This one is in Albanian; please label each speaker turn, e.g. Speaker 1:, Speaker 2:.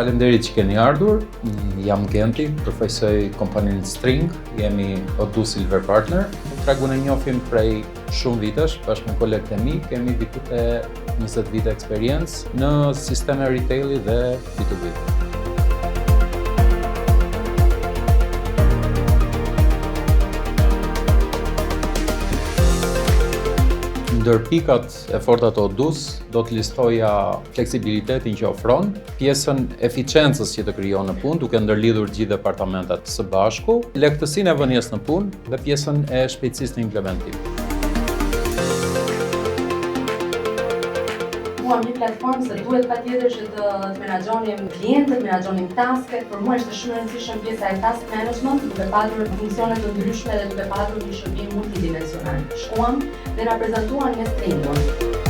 Speaker 1: Faleminderit që keni ardhur. Jam Genti, përfaqësoj kompaninë String, jemi O2 Silver Partner. Tregun e njohim prej shumë vitesh, bashkë me kolegët e mi, kemi diku te 20 vite eksperiencë në sisteme retaili dhe B2B. Ndër pikat e forta të O2-s, do të listoja fleksibilitetin që ofron, pjesën eficiencës që të krijon në punë, duke ndërlidhur gjithë departamentet së bashku, lehtësinë e vënies në punë dhe pjesën e shpejtësisë në implementim.
Speaker 2: Një platformë se duhet patjetër që të menaxhonim klientët, menaxhonim tasket. Për mua është shumë e rëndësishme pjesa e task management, duke patur funksione të ndryshme dhe duke patur një shërbim multidimensional. Shkuam dhe na prezantuan me Stringun.